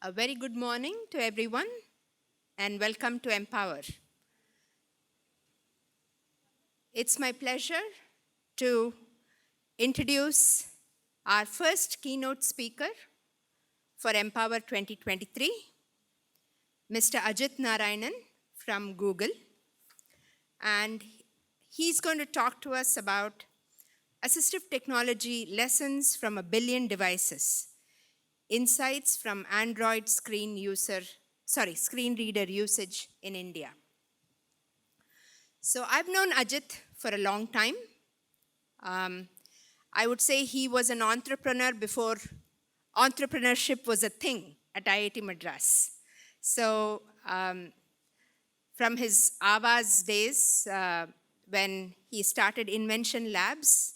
A very good morning to everyone and welcome to Empower. It's my pleasure to introduce our first keynote speaker for Empower 2023, Mr. Ajit Narayanan from Google. And he's going to talk to us about assistive technology lessons from a billion devices, insights from Android screen reader usage in India. So I've known Ajit for a long time. I would say he was an entrepreneur before entrepreneurship was a thing at IIT Madras. So from his Avaz days, when he started Invention Labs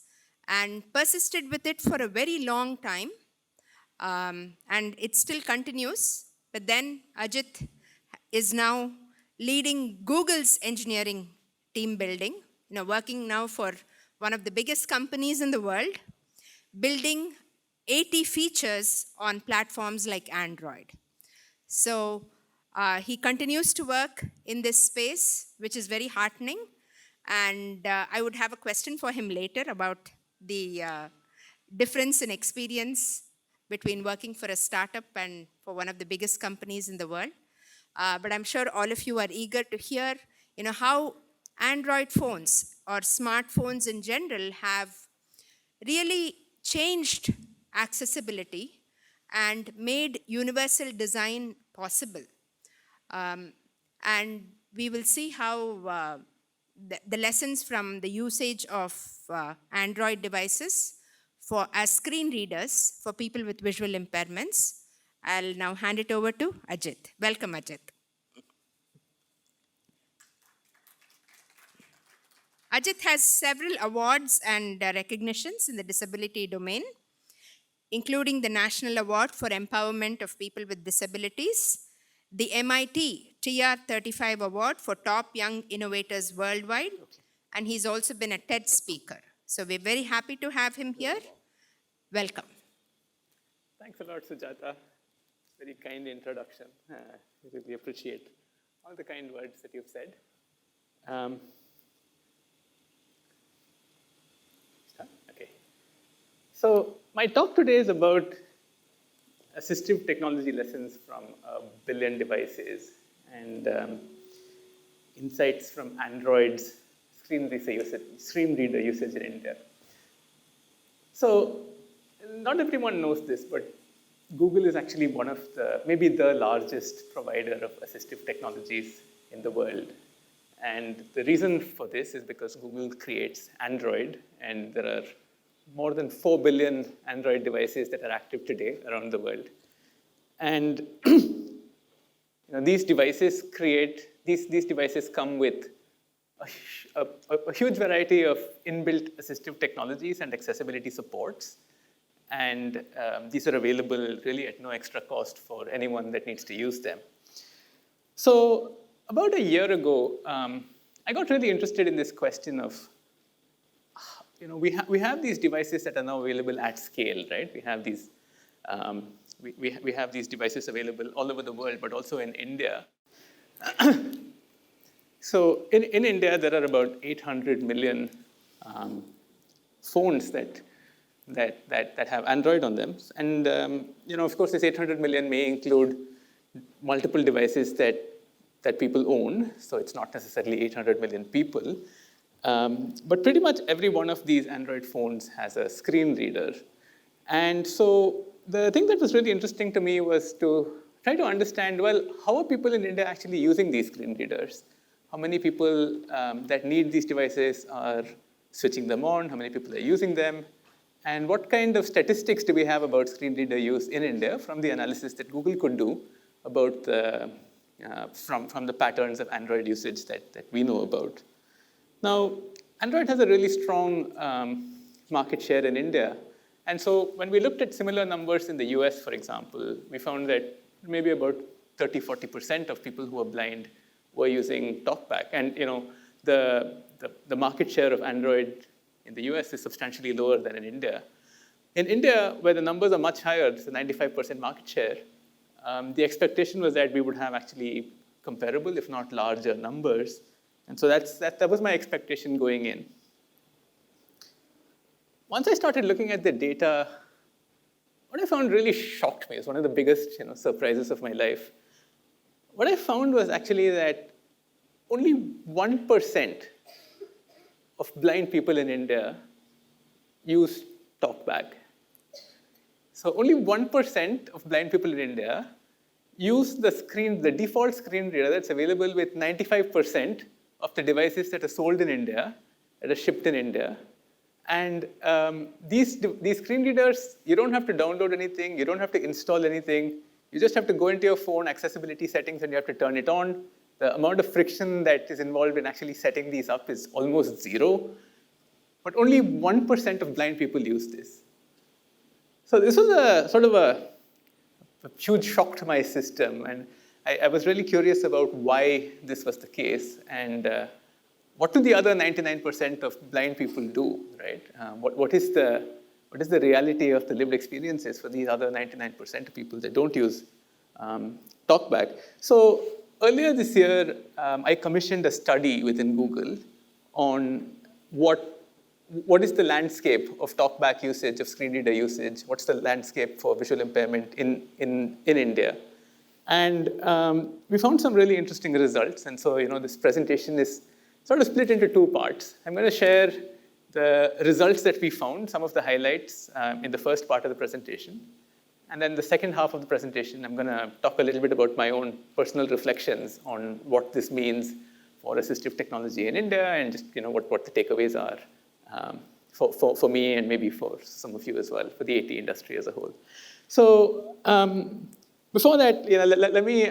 and persisted with it for a very long time, and it still continues. But then Ajit is now leading Google's engineering team building, working now for one of the biggest companies in the world, building 80 features on platforms like Android. So he continues to work in this space, which is very heartening. And I would have a question for him later about the difference in experience between working for a startup and for one of the biggest companies in the world. But I'm sure all of you are eager to hear, how Android phones or smartphones in general have really changed accessibility and made universal design possible. And we will see how the lessons from the usage of Android devices as screen readers for people with visual impairments. I'll now hand it over to Ajit. Welcome, Ajit. Ajit has several awards and recognitions in the disability domain, including the National Award for Empowerment of People with Disabilities, the MIT TR35 Award for Top Young Innovators Worldwide, and he's also been a TED speaker. So we're very happy to have him here. Welcome. Thanks a lot, Sujata. Very kind introduction. I really appreciate all the kind words that you've said. Okay. So my talk today is about assistive technology lessons from a billion devices and insights from Android's screen reader usage in India. So not everyone knows this, but Google is actually one of maybe the largest provider of assistive technologies in the world. And the reason for this is because Google creates Android, and there are more than 4 billion Android devices that are active today around the world. And these devices come with a huge variety of inbuilt assistive technologies and accessibility supports. And these are available really at no extra cost for anyone that needs to use them. So about a year ago, I got really interested in this question of, we have these devices that are now available at scale, right? We have these, we have these devices available all over the world, but also in India. So in India, there are about 800 million phones that have Android on them. And of course, this 800 million may include multiple devices that people own. So it's not necessarily 800 million people. But pretty much every one of these Android phones has a screen reader. And so the thing that was really interesting to me was to try to understand, well, how are people in India actually using these screen readers? How many people that need these devices are switching them on? How many people are using them? And what kind of statistics do we have about screen reader use in India from the analysis that Google could do about from the patterns of Android usage that we know about? Now, Android has a really strong market share in India. And so when we looked at similar numbers in the US, for example, we found that maybe about 30-40% of people who are blind were using TalkBack. And the market share of Android in the US is substantially lower than in India. In India, where the numbers are much higher, it's a 95% market share, the expectation was that we would have actually comparable, if not larger, numbers. And so that was my expectation going in. Once I started looking at the data, what I found really shocked me. It was one of the biggest surprises of my life. What I found was actually that only 1% of blind people in India use TalkBack. So only 1% of blind people in India use the default screen reader that's available with 95% of the devices that are sold in India, that are shipped in India. And these screen readers, you don't have to download anything, you don't have to install anything. You just have to go into your phone, accessibility settings, and you have to turn it on. The amount of friction that is involved in actually setting these up is almost zero. But only 1% of blind people use this. So this was a sort of a huge shock to my system. And I was really curious about why this was the case. And what do the other 99% of blind people do, right? What is the reality of the lived experiences for these other 99% of people that don't use TalkBack? So earlier this year, I commissioned a study within Google on what is the landscape of TalkBack usage, of screen reader usage, what's the landscape for visual impairment in India. And we found some really interesting results. And so this presentation is sort of split into two parts. I'm going to share the results that we found, some of the highlights in the first part of the presentation. And then the second half of the presentation, I'm going to talk a little bit about my own personal reflections on what this means for assistive technology in India and just what the takeaways are for me and maybe for some of you as well, for the AT industry as a whole. So before that, let me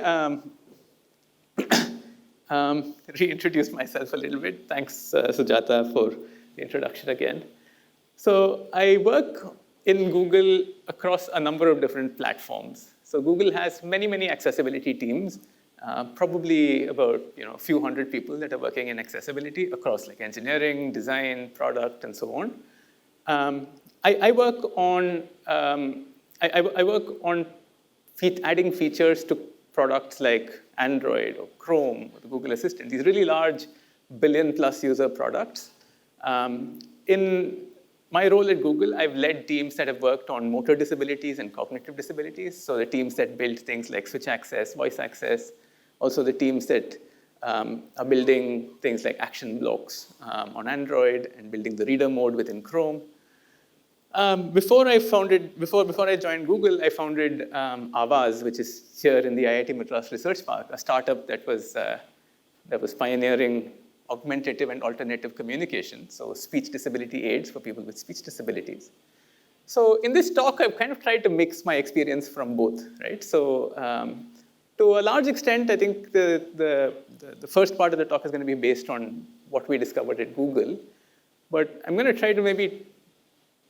reintroduce myself a little bit. Thanks, Sujata, for the introduction again. So I work in Google across a number of different platforms. So Google has many, many accessibility teams, probably about a few hundred people that are working in accessibility across like engineering, design, product, and so on. I work on adding features to products like Android or Chrome or the Google Assistant, these really large billion-plus user products. In my role at Google, I've led teams that have worked on motor disabilities and cognitive disabilities. So the teams that build things like switch access, voice access, also the teams that are building things like action blocks on Android and building the reader mode within Chrome. Before I joined Google, I founded Avaz, which is here in the IIT Madras Research Park, a startup that was pioneering augmentative and alternative communication, so speech disability aids for people with speech disabilities. So in this talk, I've kind of tried to mix my experience from both, right? So to a large extent, I think the first part of the talk is going to be based on what we discovered at Google. But I'm going to try to maybe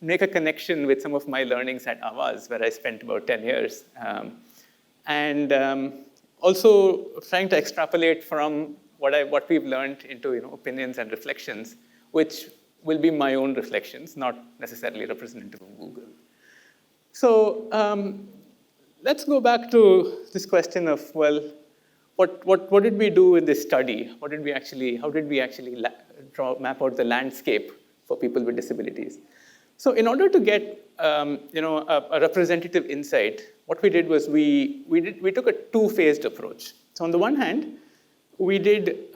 make a connection with some of my learnings at Avaz, where I spent about 10 years. And also trying to extrapolate from what we've learned into opinions and reflections, which will be my own reflections, not necessarily representative of Google. So let's go back to this question of, well, what did we do in this study? How did we actually map out the landscape for people with disabilities? So in order to get a representative insight, what we did was we took a two-phased approach. So on the one hand, we did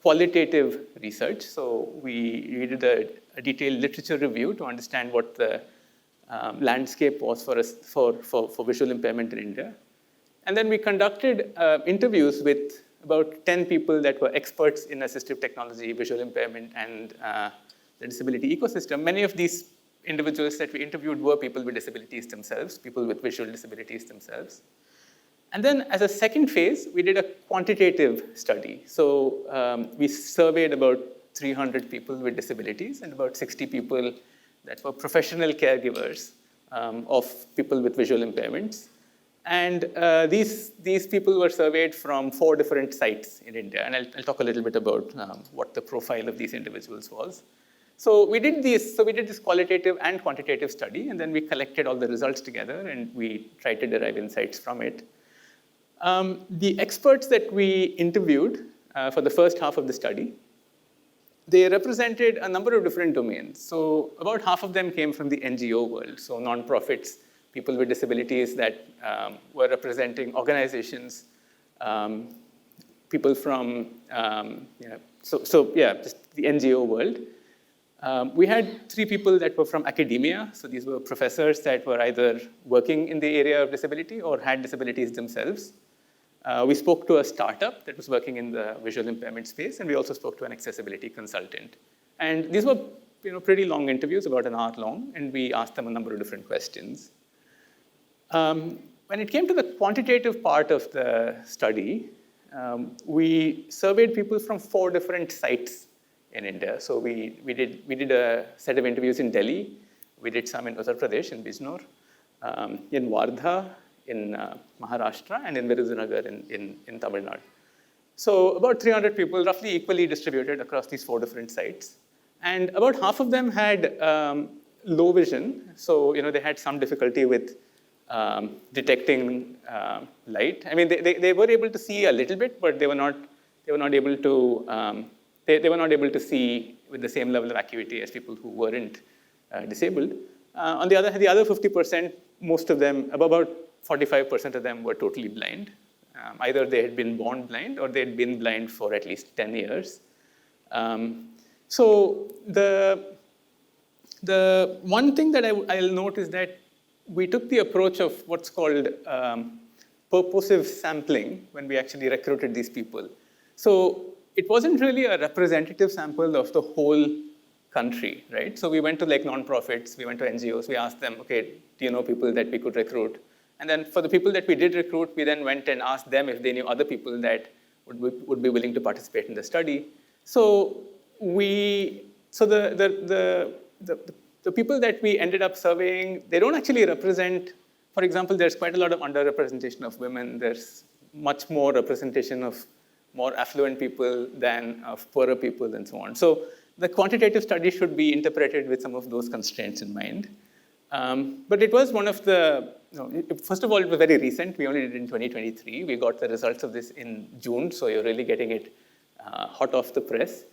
qualitative research. So we did a detailed literature review to understand what the landscape was for visual impairment in India. And then we conducted interviews with about 10 people that were experts in assistive technology, visual impairment, and the disability ecosystem. Many of these individuals that we interviewed were people with disabilities themselves, people with visual disabilities themselves. And then as a second phase, we did a quantitative study. So we surveyed about 300 people with disabilities and about 60 people that were professional caregivers of people with visual impairments. And these people were surveyed from 4 different sites in India. And I'll talk a little bit about what the profile of these individuals was. So we did this qualitative and quantitative study, and then we collected all the results together, and we tried to derive insights from it. The experts that we interviewed for the first half of the study, they represented a number of different domains. So about half of them came from the NGO world, so nonprofits, people with disabilities that were representing organizations, people from, just the NGO world. We had 3 people that were from academia. So these were professors that were either working in the area of disability or had disabilities themselves. We spoke to a startup that was working in the visual impairment space, and we also spoke to an accessibility consultant. And these were pretty long interviews, about an hour long, and we asked them a number of different questions. When it came to the quantitative part of the study, we surveyed people from 4 different sites in India. So we did a set of interviews in Delhi. We did some in Uttar Pradesh, in Bijnor, in Wardha, in Maharashtra, and in Virudunagar in Tamil Nadu. So about 300 people, roughly equally distributed across these 4 different sites. And about half of them had low vision. So they had some difficulty with detecting light. I mean, they were able to see a little bit, but they were not able to they were not able to see with the same level of acuity as people who weren't disabled. On the other hand, the other 50%, most of them, about 45% of them were totally blind. Either they had been born blind or they had been blind for at least 10 years. So the one thing that I'll note is that we took the approach of what's called purposive sampling when we actually recruited these people. So it wasn't really a representative sample of the whole country, right? So we went to nonprofits, we went to NGOs, we asked them, okay, do you know people that we could recruit? And then for the people that we did recruit, we then went and asked them if they knew other people that would be willing to participate in the study. So the people that we ended up surveying, they don't actually represent, for example, there's quite a lot of underrepresentation of women. There's much more representation of more affluent people than of poorer people and so on. So the quantitative study should be interpreted with some of those constraints in mind. But it was one of the, first of all, it was very recent. We only did it in 2023. We got the results of this in June, so you're really getting it hot off the press.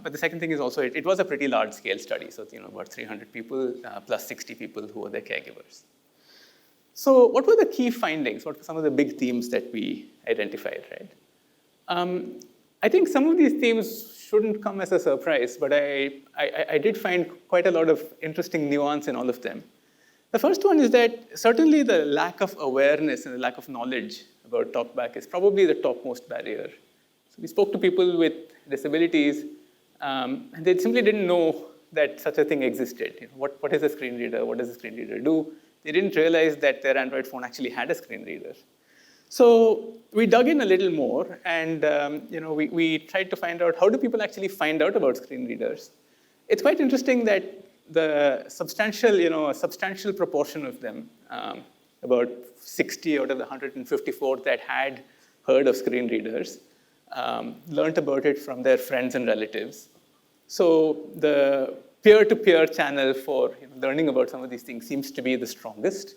But the second thing is also, it was a pretty large-scale study. So, about 300 people plus 60 people who were their caregivers. So what were the key findings? What were some of the big themes that we identified, right? I think some of these themes shouldn't come as a surprise, but I did find quite a lot of interesting nuance in all of them. The first one is that certainly the lack of awareness and the lack of knowledge about talkback is probably the topmost barrier. So we spoke to people with disabilities, and they simply didn't know that such a thing existed. What is a screen reader? What does a screen reader do? They didn't realize that their Android phone actually had a screen reader. So we dug in a little more, and we tried to find out, how do people actually find out about screen readers? It's quite interesting that the a substantial proportion of them, about 60 out of the 154 that had heard of screen readers, learned about it from their friends and relatives. So the peer-to-peer channel for learning about some of these things seems to be the strongest.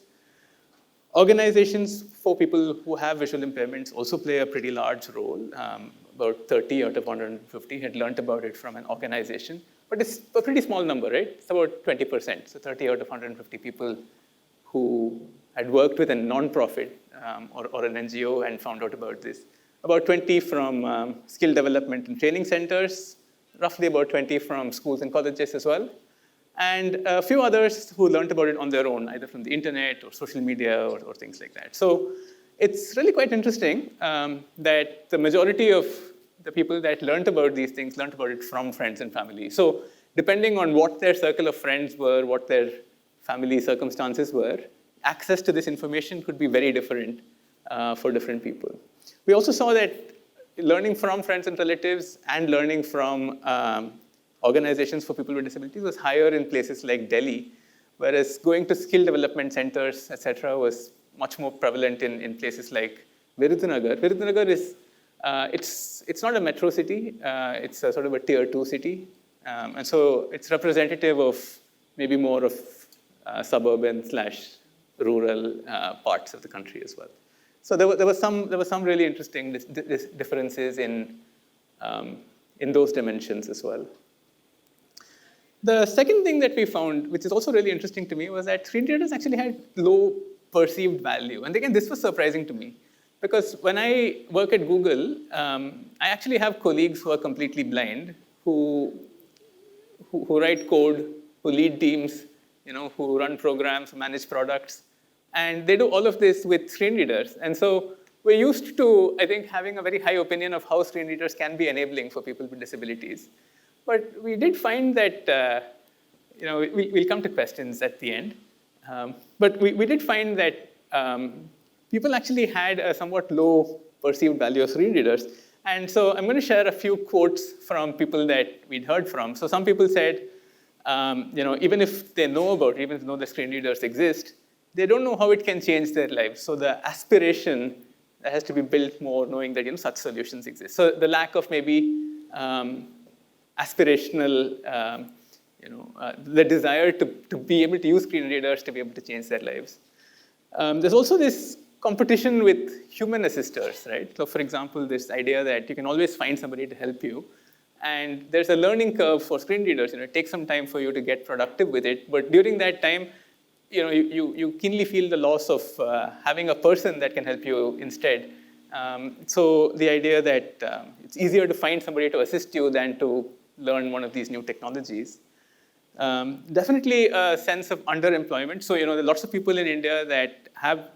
Organizations for people who have visual impairments also play a pretty large role. About 30 out of 150 had learned about it from an organization. But it's a pretty small number, right? It's about 20%. So 30 out of 150 people who had worked with a nonprofit or an NGO and found out about this. About 20 from skill development and training centers, roughly about 20 from schools and colleges as well. And a few others who learned about it on their own, either from the internet or social media or things like that. So it's really quite interesting that the majority of the people that learned about these things learned about it from friends and family. So depending on what their circle of friends were, what their family circumstances were, access to this information could be very different for different people. We also saw that learning from friends and relatives and learning from organizations for people with disabilities was higher in places like Delhi, whereas going to skill development centers, et cetera, was much more prevalent in places like Virudunagar. Virudunagar is, it's not a metro city, it's a sort of a tier 2 city. And so it's representative of maybe more of suburban / rural parts of the country as well. So there was some really interesting differences in those dimensions as well. The second thing that we found, which is also really interesting to me, was that screen readers actually had low perceived value. And again, this was surprising to me, because when I work at Google, I actually have colleagues who are completely blind, who write code, who lead teams, who run programs, manage products. And they do all of this with screen readers. And so we're used to, I think, having a very high opinion of how screen readers can be enabling for people with disabilities. But we did find that, we'll come to questions at the end. But we did find that people actually had a somewhat low perceived value of screen readers. And so I'm going to share a few quotes from people that we'd heard from. So some people said, even if they know about it, even if they know the screen readers exist, they don't know how it can change their lives. So the aspiration that has to be built more, knowing that such solutions exist. So the lack of maybe aspirational, the desire to be able to use screen readers to be able to change their lives. There's also this competition with human assisters, right? So for example, this idea that you can always find somebody to help you. And there's a learning curve for screen readers. It takes some time for you to get productive with it. But during that time, you keenly feel the loss of having a person that can help you instead. So the idea that it's easier to find somebody to assist you than to learn one of these new technologies. Definitely a sense of underemployment. So there are lots of people in India that have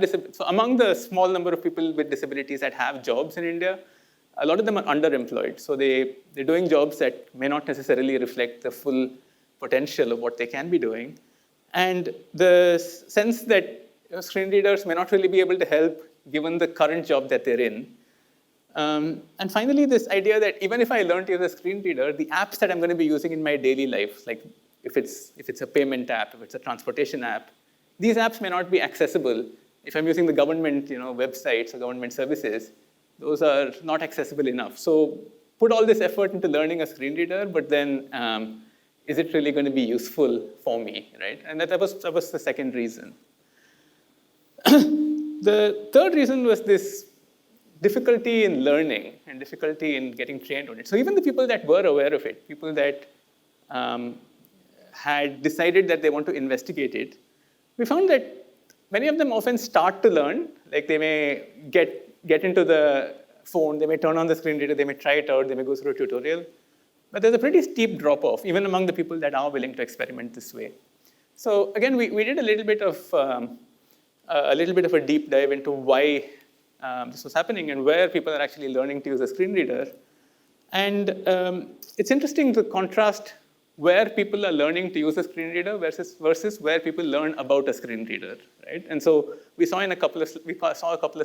disabilities. So among the small number of people with disabilities that have jobs in India, a lot of them are underemployed. So they're doing jobs that may not necessarily reflect the full potential of what they can be doing. And the sense that screen readers may not really be able to help given the current job that they're in. And finally, this idea that even if I learn to use a screen reader, the apps that I'm going to be using in my daily life, like if it's a payment app, if it's a transportation app, these apps may not be accessible. If I'm using the government websites or government services, those are not accessible enough. So put all this effort into learning a screen reader, but then is it really going to be useful for me, right? And that was the second reason. The third reason was this difficulty in learning and difficulty in getting trained on it. So even the people that were aware of it, people that had decided that they want to investigate it, we found that many of them often start to learn. Like they may get into the phone, they may turn on the screen reader, they may try it out, they may go through a tutorial. But there's a pretty steep drop-off, even among the people that are willing to experiment this way. So again, we did a little bit of a deep dive into why this was happening and where people are actually learning to use a screen reader. And it's interesting to contrast where people are learning to use a screen reader versus where people learn about a screen reader, right? And so we saw a couple of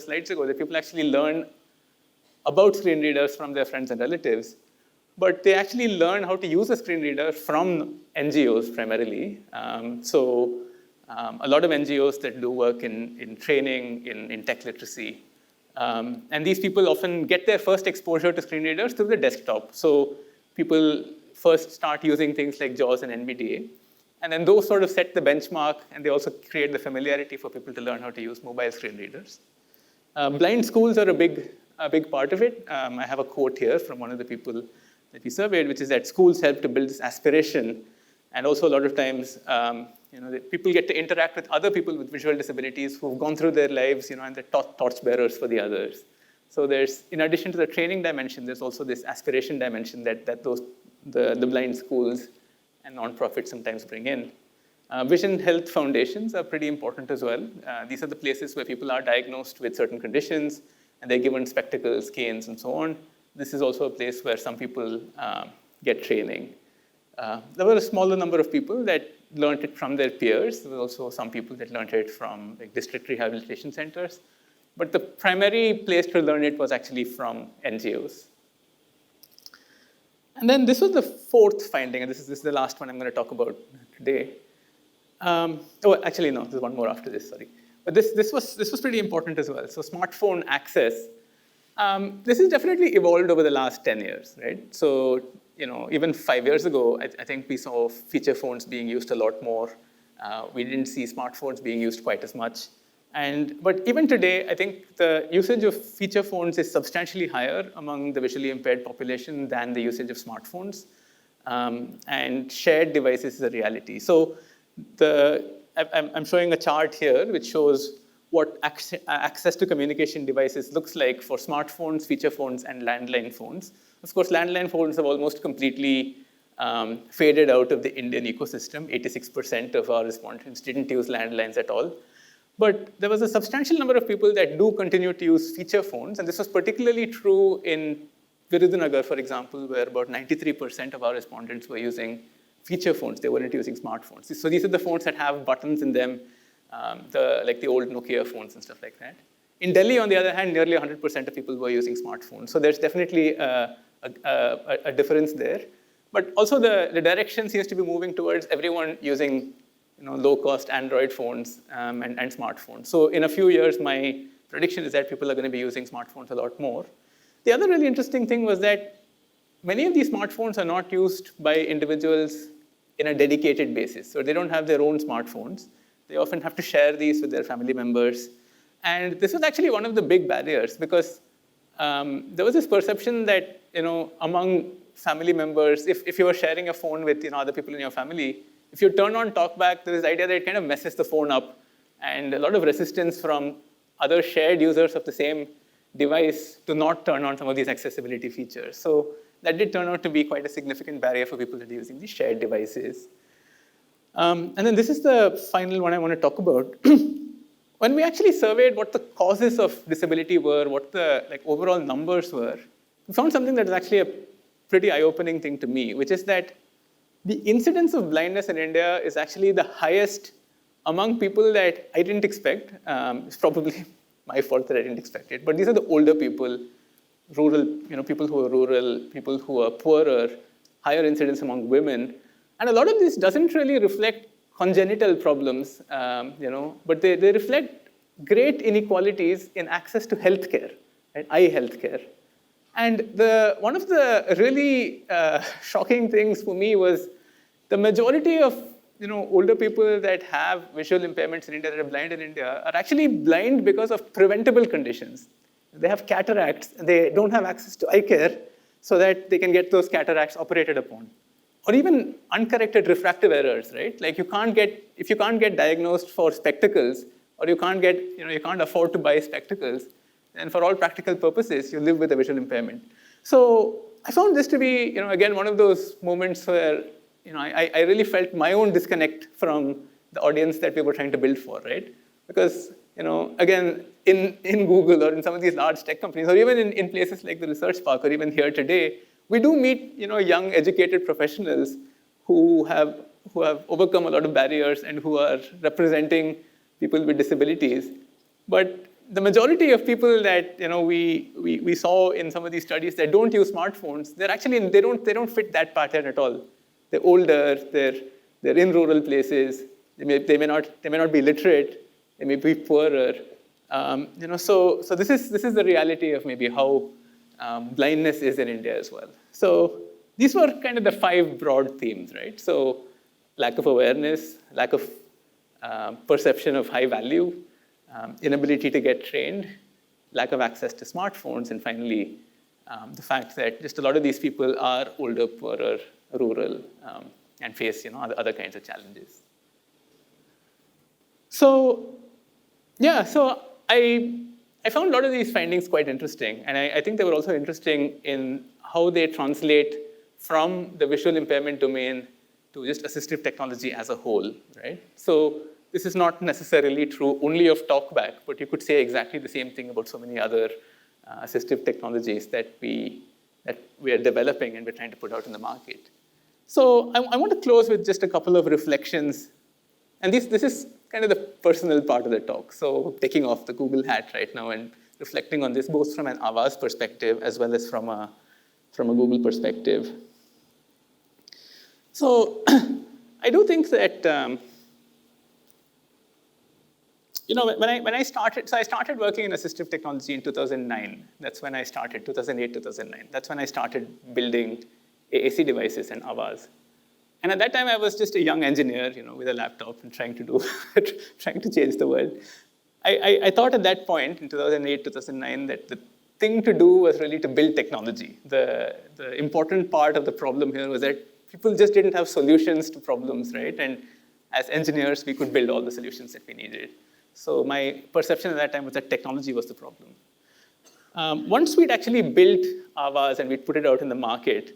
slides ago that people actually learn about screen readers from their friends and relatives, but they actually learn how to use a screen reader from NGOs primarily. A lot of NGOs that do work in training, in tech literacy. And these people often get their first exposure to screen readers through the desktop. So people first start using things like JAWS and NVDA. And then those sort of set the benchmark, and they also create the familiarity for people to learn how to use mobile screen readers. Blind schools are a big part of it. I have a quote here from one of the people that we surveyed, which is that schools help to build this aspiration. And also a lot of times, people get to interact with other people with visual disabilities who've gone through their lives, and they're torchbearers for the others. So there's, in addition to the training dimension, there's also this aspiration dimension that the blind schools and nonprofits sometimes bring in. Vision health foundations are pretty important as well. These are the places where people are diagnosed with certain conditions, and they're given spectacles, canes, and so on. This is also a place where some people get training. There were a smaller number of people that learned it from their peers. There were also some people that learned it from district rehabilitation centers. But the primary place to learn it was actually from NGOs. And then this was the fourth finding, and this is the last one I'm going to talk about today. Actually, no, there's one more after this, sorry. But this was pretty important as well. So smartphone access This has definitely evolved over the last 10 years, right? So, even 5 years ago, I think we saw feature phones being used a lot more. We didn't see smartphones being used quite as much. But even today, I think the usage of feature phones is substantially higher among the visually impaired population than the usage of smartphones. And shared devices is a reality. So I'm showing a chart here which shows what access to communication devices looks like for smartphones, feature phones, and landline phones. Of course, landline phones have almost completely faded out of the Indian ecosystem. 86% of our respondents didn't use landlines at all. But there was a substantial number of people that do continue to use feature phones, and this was particularly true in Virudhunagar, for example, where about 93% of our respondents were using feature phones. They weren't using smartphones. So these are the phones that have buttons in them, like the old Nokia phones and stuff like that. In Delhi, on the other hand, nearly 100% of people were using smartphones. So there's definitely a difference there. But also the direction seems to be moving towards everyone using low-cost Android phones and smartphones. So in a few years, my prediction is that people are going to be using smartphones a lot more. The other really interesting thing was that many of these smartphones are not used by individuals in a dedicated basis. So they don't have their own smartphones. They often have to share these with their family members. And this was actually one of the big barriers because there was this perception that among family members, if you were sharing a phone with other people in your family, if you turn on TalkBack, there is this idea that it kind of messes the phone up, and a lot of resistance from other shared users of the same device to not turn on some of these accessibility features. So that did turn out to be quite a significant barrier for people that are using these shared devices. And then this is the final one I want to talk about. When we actually surveyed what the causes of disability were, what the overall numbers were, we found something that is actually a pretty eye-opening thing to me, which is that the incidence of blindness in India is actually the highest among people that I didn't expect. It's probably my fault that I didn't expect it. But these are the older people, rural, people who are rural, people who are poorer, higher incidence among women. And a lot of this doesn't really reflect congenital problems, but they reflect great inequalities in access to healthcare, right? Eye healthcare. And one of the really shocking things for me was the majority of older people that have visual impairments in India, that are blind in India, are actually blind because of preventable conditions. They have cataracts, they don't have access to eye care so that they can get those cataracts operated upon. Or even uncorrected refractive errors, right? Like if you can't get diagnosed for spectacles, or you can't afford to buy spectacles, then for all practical purposes, you live with a visual impairment. So I found this to be, again, one of those moments where I really felt my own disconnect from the audience that we were trying to build for, right? Because, again, in Google or in some of these large tech companies, or even in places like the Research Park, or even here today, we do meet, young, educated professionals who have overcome a lot of barriers and who are representing people with disabilities. But the majority of people that we saw in some of these studies that don't use smartphones, they don't fit that pattern at all. They're older, they're in rural places, they may not be literate, they may be poorer. So this is the reality of maybe how blindness is in India as well. So these were kind of the 5 broad themes, right? So lack of awareness, lack of perception of high value, inability to get trained, lack of access to smartphones, and finally, the fact that just a lot of these people are older, poorer, rural, and face other kinds of challenges. So yeah, so I found a lot of these findings quite interesting, and I think they were also interesting in how they translate from the visual impairment domain to just assistive technology as a whole, right? So this is not necessarily true only of TalkBack, but you could say exactly the same thing about so many other assistive technologies that we are developing and we're trying to put out in the market. So I want to close with just a couple of reflections. And this is kind of the personal part of the talk. So taking off the Google hat right now and reflecting on this both from an Avaz perspective as well as from a Google perspective. So I do think that when I started, so I started working in assistive technology in 2009. That's when I started, 2008, 2009. That's when I started building AAC devices and AWAs. And at that time, I was just a young engineer, with a laptop and trying to change the world. I thought at that point, in 2008, 2009, that the thing to do was really to build technology. The important part of the problem here was that people just didn't have solutions to problems, right? And as engineers, we could build all the solutions that we needed. So my perception at that time was that technology was the problem. Once we'd actually built AWAs and we'd put it out in the market,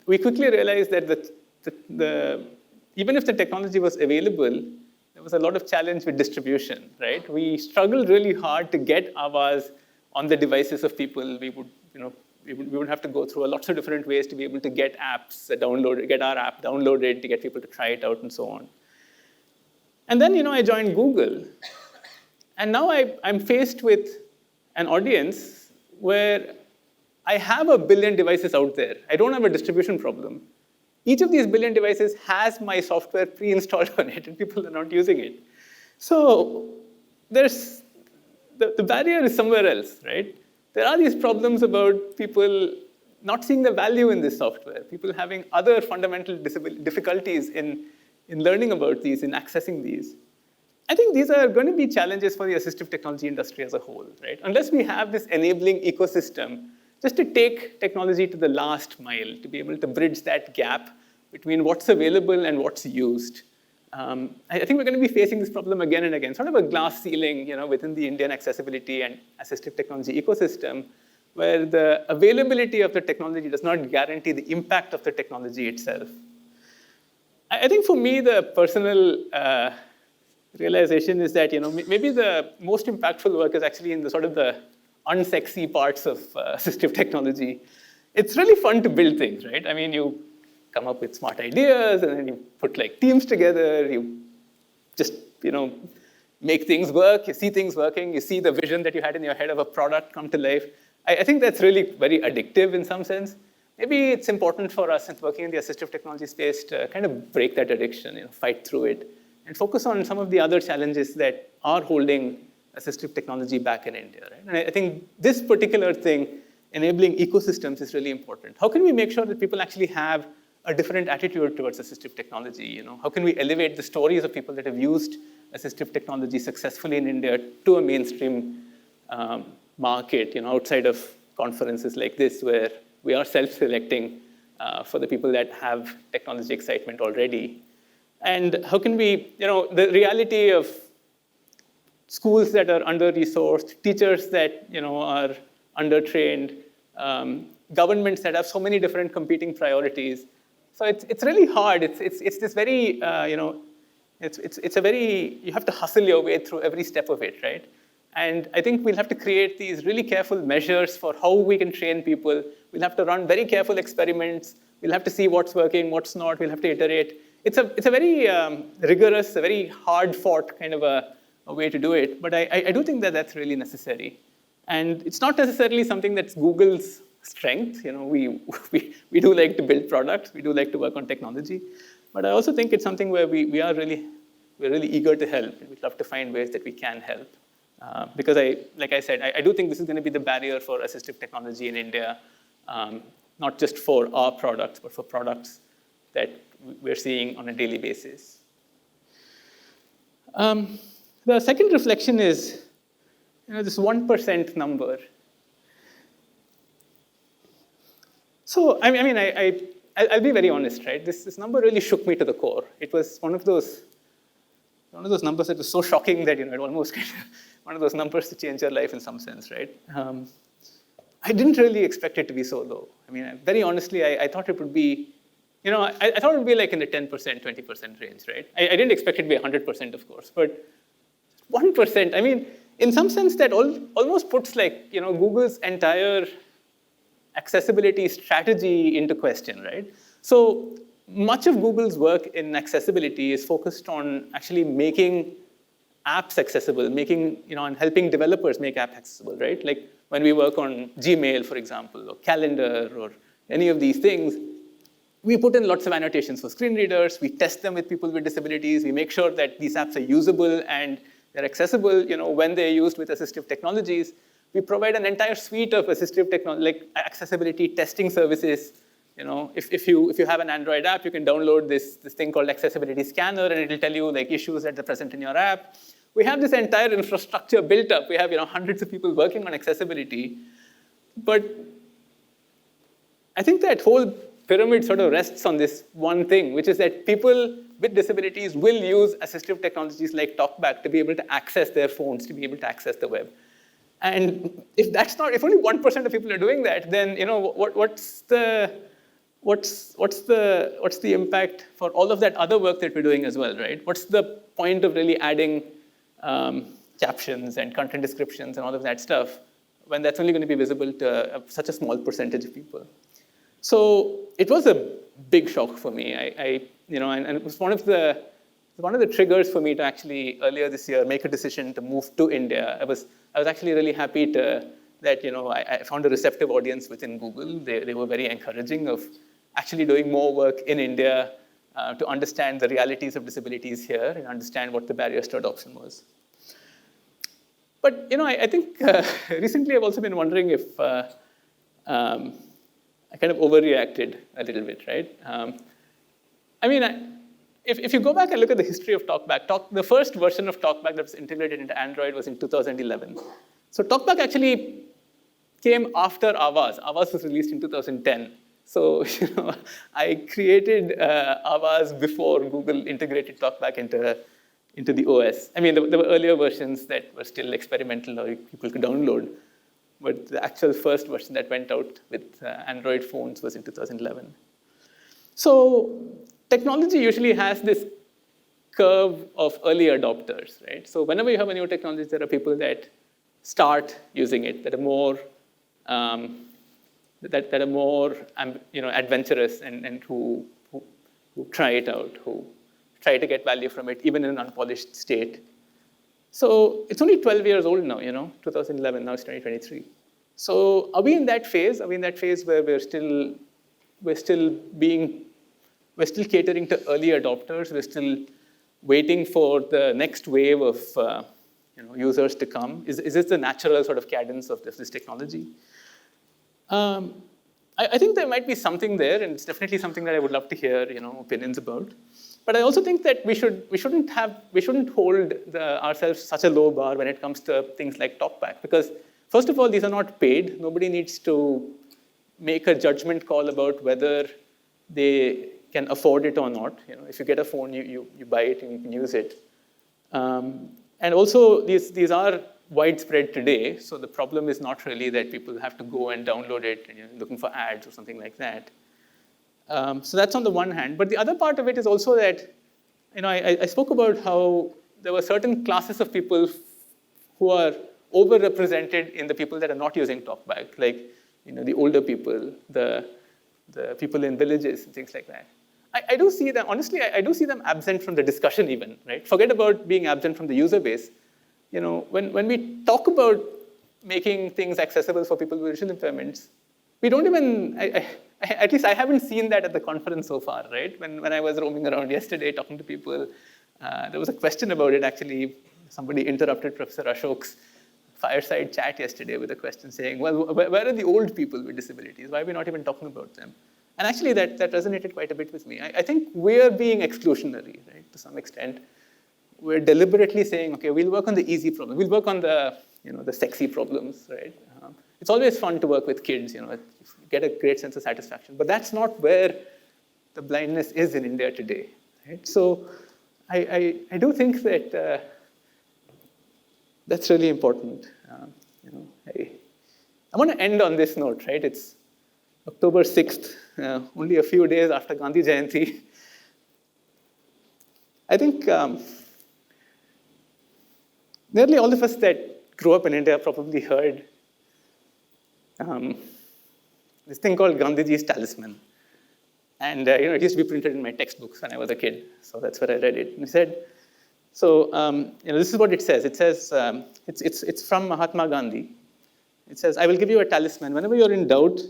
we quickly realized that even if the technology was available, there was a lot of challenge with distribution, right? We struggled really hard to get AWAs on the devices of people. We would have to go through lots of different ways to be able to get apps downloaded, get our app downloaded, to get people to try it out, and so on. And then, I joined Google. And now I'm faced with an audience where I have 1 billion devices out there. I don't have a distribution problem. Each of these billion devices has my software pre-installed on it, and people are not using it. So there's the barrier is somewhere else, right? There are these problems about people not seeing the value in this software, people having other fundamental difficulties in learning about these, in accessing these. I think these are going to be challenges for the assistive technology industry as a whole, right? Unless we have this enabling ecosystem just to take technology to the last mile, to be able to bridge that gap between what's available and what's used. I think we're going to be facing this problem again and again, sort of a glass ceiling, within the Indian accessibility and assistive technology ecosystem, where the availability of the technology does not guarantee the impact of the technology itself. I think for me, the personal realization is that, maybe the most impactful work is actually in the sort of the unsexy parts of assistive technology. It's really fun to build things, right? I mean, you come up with smart ideas, and then you put teams together, you just, make things work, you see things working, you see the vision that you had in your head of a product come to life. I think that's really very addictive in some sense. Maybe it's important for us in working in the assistive technology space to kind of break that addiction, fight through it, and focus on some of the other challenges that are holding assistive technology back in India, right? And I think this particular thing, enabling ecosystems, is really important. How can we make sure that people actually have a different attitude towards assistive technology? How can we elevate the stories of people that have used assistive technology successfully in India to a mainstream market, outside of conferences like this, where we are self-selecting for the people that have technology excitement already? And how can we, the reality of schools that are under-resourced, teachers that are under-trained, governments that have so many different competing priorities. So it's really hard. It's this very, it's a very, you have to hustle your way through every step of it, right? And I think we'll have to create these really careful measures for how we can train people. We'll have to run very careful experiments. We'll have to see what's working, what's not. We'll have to iterate. It's a very rigorous, a very hard-fought kind of a way to do it. But I do think that that's really necessary. And it's not necessarily something that's Google's strength. We do like to build products. We do like to work on technology. But I also think it's something where we're really eager to help. And we'd love to find ways that we can help. Because like I said, I do think this is going to be the barrier for assistive technology in India, not just for our products, but for products that we're seeing on a daily basis. The second reflection is, this 1% number. So, I'll be very honest, right? This number really shook me to the core. It was one of those numbers that was so shocking that, it almost kind of one of those numbers to change your life in some sense, right? I didn't really expect it to be so low. Very honestly, I thought it would be, I thought it would be like in the 10%, 20% range, right? I didn't expect it to be 100%, of course, but 1%, in some sense that almost puts Google's entire accessibility strategy into question, right? So much of Google's work in accessibility is focused on actually making apps accessible, and helping developers make apps accessible, right? Like when we work on Gmail, for example, or Calendar, or any of these things, we put in lots of annotations for screen readers. We test them with people with disabilities. We make sure that these apps are usable and They're accessible, when they're used with assistive technologies. We provide an entire suite of assistive technology, like accessibility testing services. If you have an Android app, you can download this thing called accessibility scanner, and it'll tell you like issues that are present in your app. We have this entire infrastructure built up. We have hundreds of people working on accessibility. But I think that whole pyramid sort of rests on this one thing, which is that people with disabilities will use assistive technologies like TalkBack to be able to access their phones, to be able to access the web. And if only 1% of people are doing that, then what's the impact for all of that other work that we're doing as well, right? What's the point of really adding captions and content descriptions and all of that stuff when that's only going to be visible to such a small percentage of people? So it was a big shock for me. And it was one of the triggers for me to actually earlier this year make a decision to move to India. I was actually really happy that I found a receptive audience within Google. They were very encouraging of actually doing more work in India to understand the realities of disabilities here and understand what the barriers to adoption was. But I think recently I've also been wondering if I kind of overreacted a little bit, right? If you go back and look at the history of TalkBack, the first version of TalkBack that was integrated into Android was in 2011. So TalkBack actually came after Avaz. Avaz was released in 2010. So I created Avaz before Google integrated TalkBack into the OS. There were earlier versions that were still experimental or people could download. But the actual first version that went out with Android phones was in 2011. So technology usually has this curve of early adopters, right? So whenever you have a new technology, there are people that start using it, that are more adventurous and who try it out, who try to get value from it, even in an unpolished state. So it's only 12 years old now, 2011, now it's 2023. So are we in that phase? Are we in that phase where we're still catering to early adopters? We're still waiting for the next wave of users to come? Is this the natural sort of cadence of this technology? I think there might be something there, and it's definitely something that I would love to hear opinions about. But I also think that we shouldn't hold ourselves such a low bar when it comes to things like TalkBack, because first of all, these are not paid. Nobody needs to make a judgment call about whether they can afford it or not. If you get a phone, you buy it and you can use it. And also, these are widespread today, so the problem is not really that people have to go and download it and looking for ads or something like that. So that's on the one hand. But the other part of it is also that, I spoke about how there were certain classes of people who are overrepresented in the people that are not using TalkBack, like the older people, the people in villages and things like that. I do see them, honestly, I do see them absent from the discussion even, right? Forget about being absent from the user base. When we talk about making things accessible for people with visual impairments, we don't even, at least I haven't seen that at the conference so far, right? When I was roaming around yesterday talking to people, there was a question about it actually. Somebody interrupted Professor Ashok's fireside chat yesterday with a question saying, well, where are the old people with disabilities? Why are we not even talking about them? And actually that resonated quite a bit with me. I think we're being exclusionary, right, to some extent. We're deliberately saying, okay, we'll work on the easy problems. We'll work on the sexy problems, right? It's always fun to work with kids, you get a great sense of satisfaction. But that's not where the blindness is in India today, right? So I do think that that's really important. I want to end on this note, right? It's October 6th, only a few days after Gandhi Jayanti. I think nearly all of us that grew up in India probably heard this thing called Gandhiji's talisman. And it used to be printed in my textbooks when I was a kid, so that's where I read it. And he said, so this is what it says. It says, it's from Mahatma Gandhi. It says, I will give you a talisman. Whenever you're in doubt,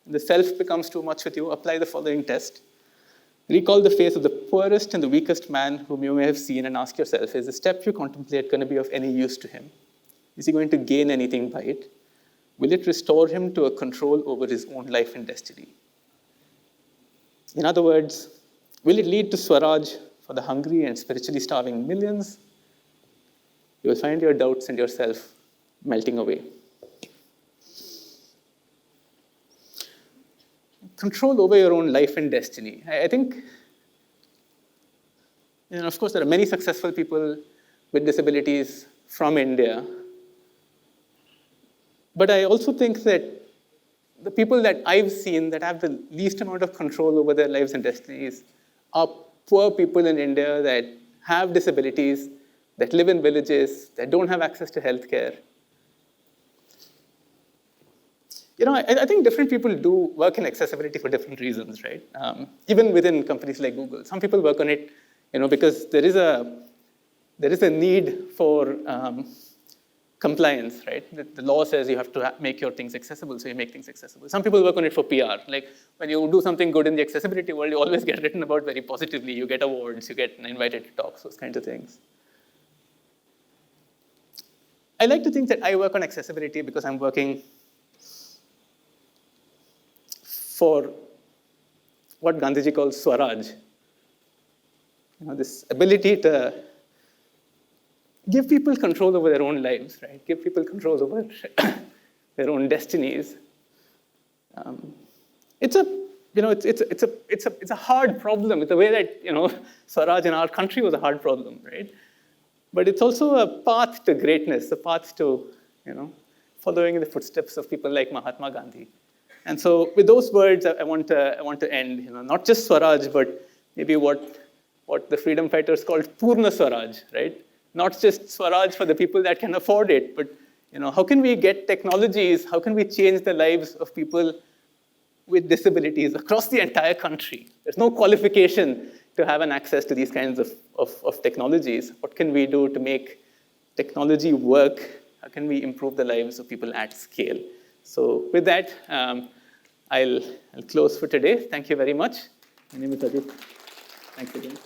and the self becomes too much with you, apply the following test. Recall the face of the poorest and the weakest man whom you may have seen and ask yourself, is the step you contemplate going to be of any use to him? Is he going to gain anything by it? Will it restore him to a control over his own life and destiny? In other words, will it lead to Swaraj for the hungry and spiritually starving millions? You will find your doubts and yourself melting away. Control over your own life and destiny. I think, of course, there are many successful people with disabilities from India. But I also think that the people that I've seen that have the least amount of control over their lives and destinies are poor people in India that have disabilities, that live in villages, that don't have access to healthcare. I think different people do work in accessibility for different reasons, right? Even within companies like Google, some people work on it, because there is a need for compliance, right? The law says you have to make your things accessible, so you make things accessible. Some people work on it for PR. Like when you do something good in the accessibility world, you always get written about very positively. You get awards, you get invited to talks, those kinds of things. I like to think that I work on accessibility because I'm working for what Gandhiji calls Swaraj. This ability to give people control over their own lives, right? Give people control over their own destinies. It's a hard problem. It's the way that Swaraj in our country was a hard problem, right? But it's also a path to greatness, a path to following in the footsteps of people like Mahatma Gandhi. And so, with those words, I want to end. Not just Swaraj, but maybe what the freedom fighters called Purna Swaraj, right? Not just Swaraj for the people that can afford it, but how can we get technologies? How can we change the lives of people with disabilities across the entire country? There's no qualification to have an access to these kinds of technologies. What can we do to make technology work? How can we improve the lives of people at scale? So with that, I'll close for today. Thank you very much. My name is Ajit. Thanks again.